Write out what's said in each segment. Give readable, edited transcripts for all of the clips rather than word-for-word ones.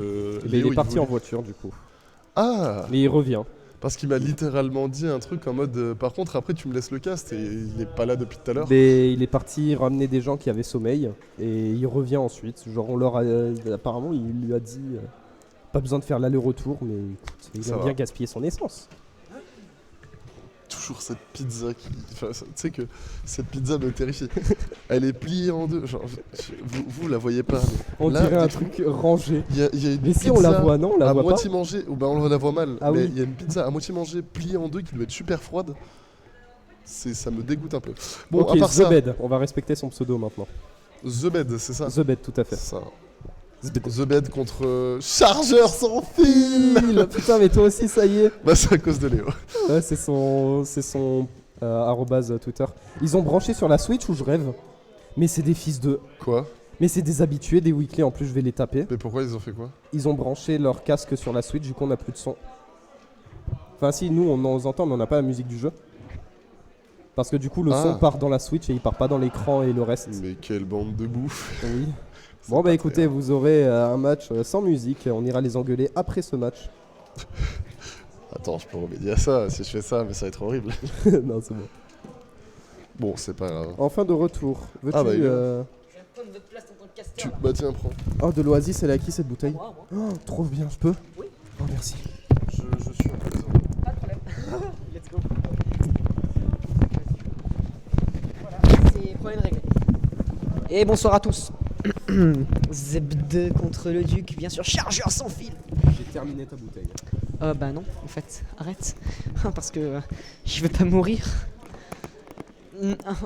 Il est parti en voiture du coup. Ah. Mais il revient. Parce qu'il m'a littéralement dit un truc en mode par contre après tu me laisses le cast et il est pas là depuis tout à l'heure. Mais il est parti ramener des gens qui avaient sommeil et il revient ensuite. Genre on leur a, apparemment il lui a dit pas besoin de faire l'aller-retour mais écoute, il aime bien gaspiller son essence. Toujours cette pizza qui... Enfin, tu sais que cette pizza me terrifie. Elle est pliée en deux. Genre, vous la voyez pas. On là, dirait un truc rangé. Y a une mais si on la voit, non, on la voit pas. À moitié mangée, ou ben on la voit mal. Ah mais oui. il y a une pizza à moitié mangée, pliée en deux, qui doit être super froide. Ça me dégoûte un peu. Bon, ok, à part The ça, Bed, on va respecter son pseudo maintenant. The Bed, c'est ça. The Bed, tout à fait. Ça. The Bed contre Chargeur sans fil. Putain, mais toi aussi, ça y est. Bah, c'est à cause de Léo. Ouais, c'est son arrobase Twitter. Ils ont branché sur la Switch ou je rêve. Mais c'est des fils de... Quoi? Mais c'est des habitués, des weekly, en plus je vais les taper. Mais pourquoi ils ont fait quoi? Ils ont branché leur casque sur la Switch, du coup on n'a plus de son. Enfin si, nous on nous entend mais on n'a pas la musique du jeu. Parce que du coup le son part dans la Switch et il part pas dans l'écran et le reste. Mais quelle bande de bouffe. Oui. Bon bah écoutez, vous aurez un match sans musique, on ira les engueuler après ce match. Attends, je peux remédier à ça si je fais ça, mais ça va être horrible. Non, c'est bon. Bon, c'est pas grave. Enfin de retour. Veux-tu bah, bah tiens, prends. Oh, de l'Oasis, elle est à qui cette bouteille? Oh, trop bien, je peux? Oui. Oh, merci. Je suis en prison. Pas de problème. Let's go. Voilà, c'est problème réglé. Et bonsoir à tous. Zeb2 contre le Duc, bien sûr, chargeur sans fil. J'ai terminé ta bouteille. Bah non, en fait, arrête. Parce que je vais pas mourir.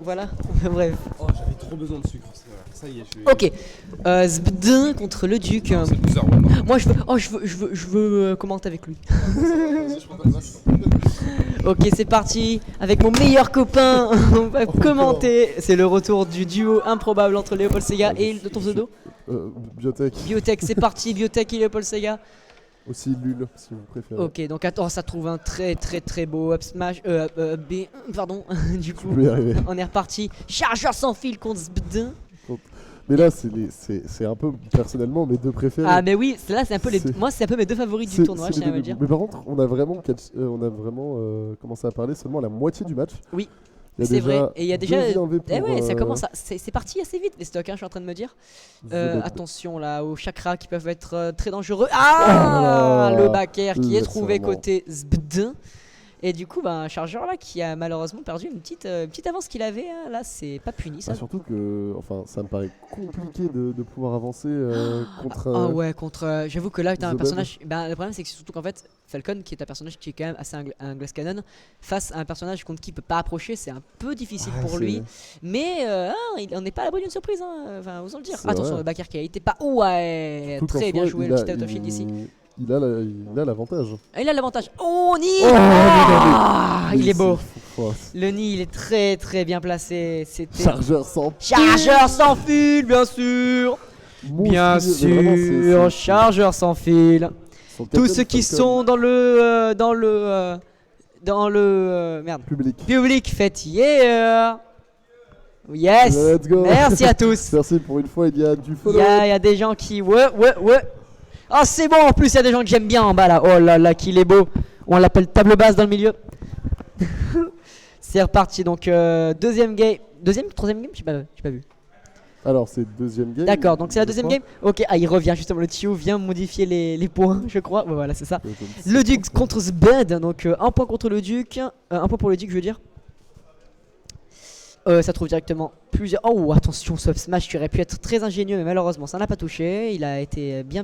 Voilà, bref. Oh, j'avais trop besoin de sucre. Ça y est, je vais... Ok, Zeb2 contre le Duc. Moi je veux commenter avec lui. Ok, c'est parti. Avec mon meilleur copain, on va commenter. C'est le retour du duo improbable entre Léopold Sega et de ton pseudo Biotech. Biotech, c'est parti. Biotech et Léopold Sega. Aussi Lul, si vous préférez. Ok, donc attends, ça trouve un très beau up smash. B, pardon. Du coup, on est reparti. Chargeur sans fil contre Zeb2. Mais là, c'est un peu personnellement mes deux préférés. Ah, mais oui, là, c'est un peu moi, c'est un peu mes deux favoris du tournoi, je tiens à le dire. Mais par contre, on a vraiment commencé à parler seulement à la moitié du match. Oui. C'est vrai, et il y a déjà. Ça commence à. C'est parti assez vite les stocks, hein, je suis en train de me dire. Attention là aux chakras qui peuvent être très dangereux. Ah, le backer qui est trouvé côté Zbd. Et du coup, un chargeur là qui a malheureusement perdu une petite avance qu'il avait. Hein. Là, c'est pas puni ça. Surtout que, ça me paraît compliqué de pouvoir avancer contre. Ah ouais, contre. J'avoue que là, t'as un personnage. Le problème, c'est que surtout qu'en fait, Falcon, qui est un personnage qui est quand même assez un glass cannon, face à un personnage contre qui il peut pas approcher, c'est un peu difficile pour lui. Mais on n'est pas à l'abri d'une surprise. Hein. Enfin, osons le dire. Attention, le backer qui a été pas. Ouais, très bien joué le petit out of shield ici. Il a l'avantage. Il a l'avantage. Oh, Ni il est beau. Le Ni, il est très bien placé. C'était Chargeur sans fil, bien sûr. Bien sûr, chargeur sans fil. Tous ceux qui sont dans le merde. Public, faites yeah. Yes. Let's go. Merci à tous. Merci pour une fois, il y a du follow. Il y a des gens qui ouais. Ah, c'est bon, en plus il y a des gens que j'aime bien en bas là. Oh là là, qu'il est beau. On l'appelle table basse dans le milieu. C'est reparti, donc troisième game, j'ai pas vu. Alors c'est deuxième game. D'accord, donc c'est la deuxième game. Ok, il revient justement, le Tio vient modifier les points, je crois. Ouais, voilà, c'est ça. Le Duc contre Zbed, donc un point contre le Duc, un point pour le Duc, je veux dire. Ça trouve directement plusieurs. Oh, attention, ce smash qui aurait pu être très ingénieux, mais malheureusement ça n'a pas touché. Il a été bien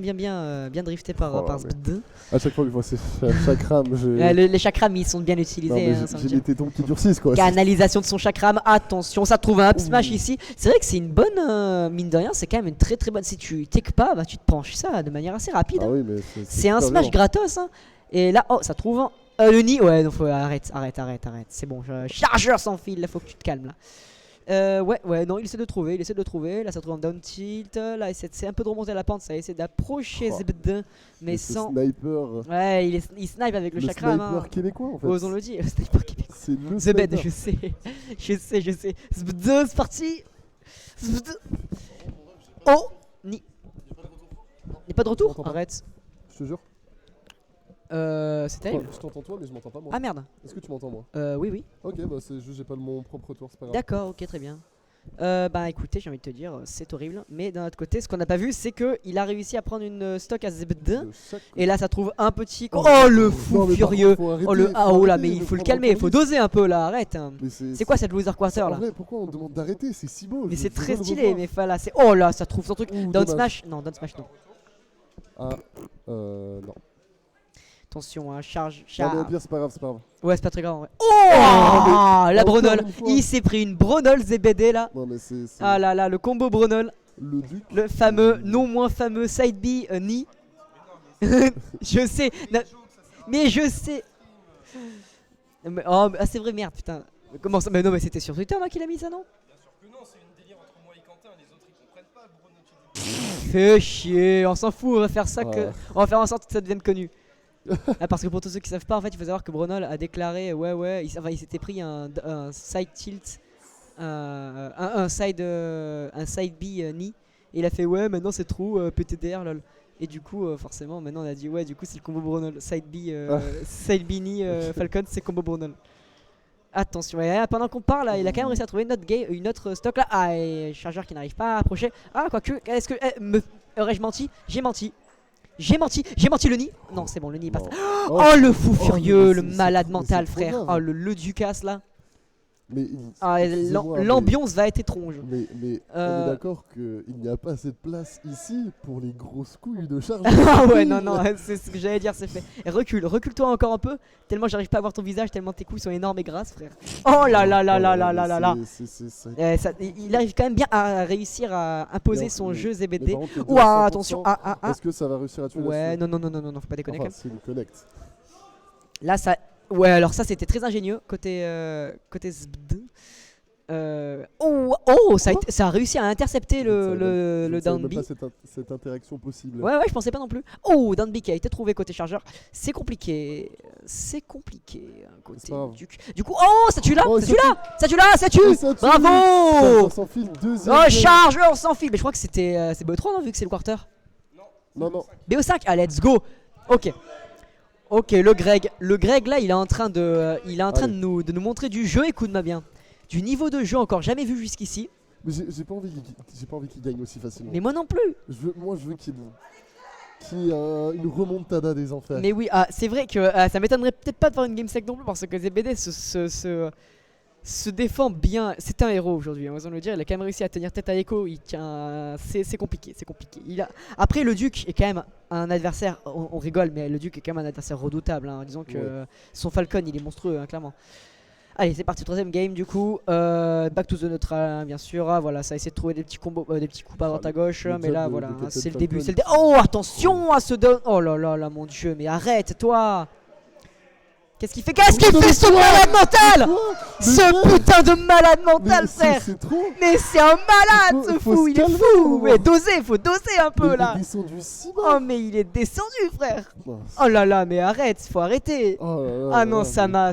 drifté par Zbd. À chaque fois que je vois ces chakrams, les chakrams ils sont bien utilisés. J'ai les tétons qui durcissent quoi. Canalisation de son chakram, attention, ça trouve un up smash ici. C'est vrai que c'est une bonne, mine de rien, c'est quand même une très bonne. Si tu take pas, tu te penches ça de manière assez rapide. Ah oui, mais c'est un smash gratos. Hein. Et là, ça trouve le Ni, ouais, non, arrête. C'est bon, chargeur sans fil, là faut que tu te calmes là. Ouais, non, il essaie de trouver. Là, ça trouve un down tilt. Là, c'est un peu de remonter la pente. Ça essaie d'approcher Zbd, mais sans. Sniper. Ouais, il snipe avec le chakram. Sniper québécois en fait. Osons le dire, sniper québécois. C'est le Zbd, je sais. Zbd, c'est parti. Zbd. Oh, Ni. Y'a pas de retour? Arrête. Je te jure. C'est terrible. Je t'entends toi mais je m'entends pas moi. Ah merde. Est-ce que tu m'entends moi? Oui. Ok bah c'est juste j'ai pas mon propre retour, c'est pas grave. D'accord, ok, très bien. Bah écoutez, j'ai envie de te dire, c'est horrible. Mais d'un autre côté, ce qu'on n'a pas vu, c'est qu'il a réussi à prendre une stock à ZBD. Et là, ça trouve un petit. Oh le fou furieux! Oh le AO là, mais il faut le calmer, il faut doser un peu là, arrête. C'est quoi cette loser quarter là? Pourquoi on demande d'arrêter? C'est si beau. Mais c'est très stylé, mais là, c'est. Oh là, ça trouve son truc. Down smash? Non, down smash non. Ah, non. Attention, hein, charge. Non, mais au pire, c'est pas grave, c'est pas grave. Ouais, c'est pas très grave en vrai. Oh la Bronol. Il s'est pris une Bronol ZBD là. Non, mais c'est. Ah là là, le combo Bronol. Le duc. Le fameux, non moins fameux side B ni. Je sais. Mais je sais. Oh, c'est vrai, merde, putain. Comment ça? Mais non, mais c'était sur Twitter là qu'il a mis ça, non? Bien sûr que non, c'est une délire entre moi et Quentin. Les autres ils comprennent pas. Bruno, fais chier, on s'en fout, on va faire ça que. On va faire en sorte que ça devienne connu. Parce que pour tous ceux qui savent pas, en fait, il faut savoir que Bronol a déclaré, il s'était pris un side tilt, un side B ni, et il a fait ouais, maintenant c'est trop PTDR lol. Et du coup, forcément, maintenant on a dit ouais, du coup c'est le combo Bronol, side B ni Falcon, c'est combo Bronol. Attention, pendant qu'on parle, là, il a quand même réussi à trouver une autre stock là. Ah, et Chargeur qui n'arrive pas à approcher. Ah, quoique, est-ce que aurais-je menti? J'ai menti le nid. Non, c'est bon, le nid passe. Oh le fou furieux, le malade mental, frère. Oh le Ducasse là. Mais l'ambiance va être étrange. Mais on est d'accord qu'il n'y a pas assez de place ici pour les grosses couilles de charge. Ah ouais, non, c'est ce que j'allais dire, c'est fait. Et recule-toi encore un peu, tellement j'arrive pas à voir ton visage, tellement tes couilles sont énormes et grasses, frère. Oh là là là là là là là là. Il arrive quand même bien à réussir à imposer son jeu ZBD. Ouah, attention. Est-ce que ça va réussir à tuer? Ouais, non, faut pas déconner quand même. C'est une connect. Là, ça. Ouais, alors ça c'était très ingénieux côté ZBD. Ça a réussi à intercepter le down B. Pas cette interaction possible. Ouais, je pensais pas non plus. Oh, down B qui a été trouvé côté chargeur. C'est compliqué. Côté du coup, oh, ça tue là. Bravo. On s'enfile deuxième. Oh, chargeur, on s'enfile. Mais je crois que c'est BO3 non, vu que c'est le quarter. Non. BO5. Ah, let's go. Ok, le Greg là, il est en train de nous montrer du jeu. Écoute-moi bien. Du niveau de jeu encore jamais vu jusqu'ici. Mais j'ai pas envie qu'il gagne aussi facilement. Mais moi non plus. Moi je veux qu'il y ait une remontada des enfers. Mais oui, c'est vrai que ça m'étonnerait peut-être pas de voir une game sec non plus, parce que ZBD se défend bien. C'est un héros aujourd'hui, on va le dire. Il a quand même réussi à tenir tête à Echo. C'est compliqué. Après, le Duc est quand même un adversaire. On rigole, mais le Duc est quand même un adversaire redoutable. Hein. Disons que son Falcon, il est monstrueux, hein, clairement. Allez, c'est parti, troisième game du coup. Back to the neutral, hein, bien sûr. Ah, voilà, ça essaie de trouver des petits combos, des petits coups à droite à gauche. Mais là, voilà, c'est le début. Oh, attention à ce down. Oh là là là, mon dieu, mais arrête, toi. Qu'est-ce qu'il fait ce malade mental? Ce putain de malade mental, frère. Mais c'est un malade, ce fou, il est fou. Mais faut doser un peu là. Oh mais il est descendu, frère. Oh là là, mais arrête, faut arrêter. Ah non, ça m'a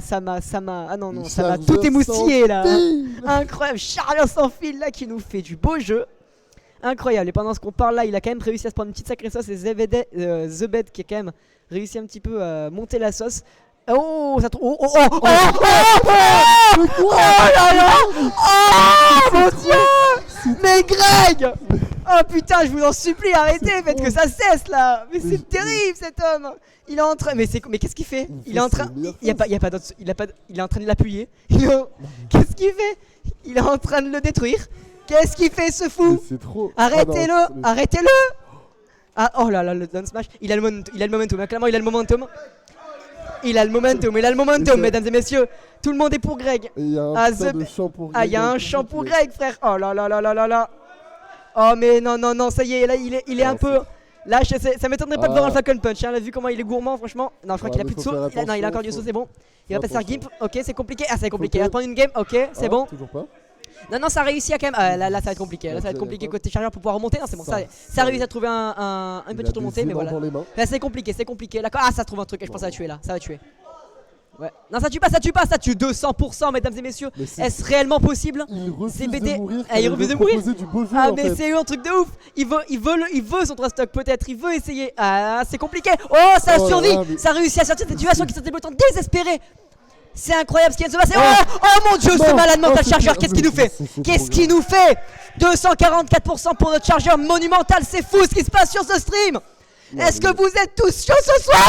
tout émoustillé là. Incroyable, Charles sans fil là qui nous fait du beau jeu. Incroyable. Et pendant ce qu'on parle là, il a quand même réussi à se prendre une petite sacrée sauce. Et The Bed qui a quand même réussi un petit peu à monter la sauce. Oh, ça trouve. Oh là là. Oh mon dieu. Mais Greg. Oh putain, je vous en supplie, arrêtez, faites que ça cesse là. Mais c'est terrible cet homme. Il est en train. Mais qu'est-ce qu'il fait? Il est en train. Il est en train de l'appuyer. Qu'est-ce qu'il fait? Il est en train de le détruire. Qu'est-ce qu'il fait ce fou? Arrêtez-le. Ah oh là là, le down smash. Il a le momentum. Clairement, il a le momentum. Il a le momentum, mesdames et messieurs. Tout le monde est pour Greg. Il y a un champ pour Greg. Ah, il y a un champ pour Greg, frère. Oh là là là là là là. Oh, mais non, ça y est, là, il est un peu. Là, ça m'étonnerait pas de voir un Falcon Punch. On a vu comment il est gourmand, franchement. Non, je crois qu'il a plus de saut. Non, il a encore du saut, c'est bon. Il va passer un gimp. Ok, c'est compliqué. Ah, c'est compliqué. Il va prendre une game. Ok, c'est bon. Toujours pas. Non, ça réussit à quand même. Là, ça va être compliqué. Là, ça va être compliqué côté chargeur pour pouvoir remonter. Non, c'est bon. Ça réussit à trouver une petite remontée, mais voilà. Là, c'est compliqué. Là, ça trouve un truc. Je pense que ça va tuer là. Ça va tuer. Ouais. Non, ça tue pas, ça tue 200%, mesdames et messieurs. Est-ce réellement possible? Il refuse CBD. de mourir. Il refuse de mourir. Du beau jeu, ah, mais c'est eu un truc de ouf. Il veut son trust stock peut-être. Il veut essayer. Ah, c'est compliqué. Oh, ça a survécu. Mais... Ça a réussi à sortir de cette situation qui s'était autant désespérée. C'est incroyable ce qui vient de se passer. Oh mon dieu, ce malade mental chargeur. Qu'est-ce qu'il nous fait? Qu'est-ce qu'il nous fait? 244% pour notre chargeur monumental. C'est fou ce qui se passe sur ce stream. Est-ce que vous êtes tous chauds ce soir?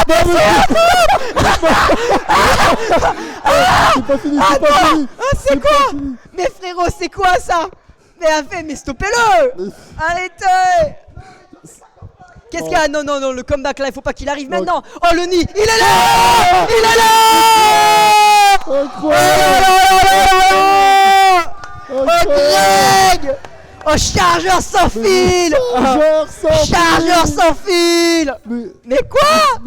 C'est pas fini, c'est pas fini. C'est quoi? Mais frérot, c'est quoi ça? Mais stoppez-le. Arrêtez. Qu'est-ce qu'il y a? Non, le comeback là, il faut pas qu'il arrive maintenant. Oh le nid, il est là. Il est là. Oh Greg. Oh, chargeur sans fil! Chargeur sans fil! Mais quoi?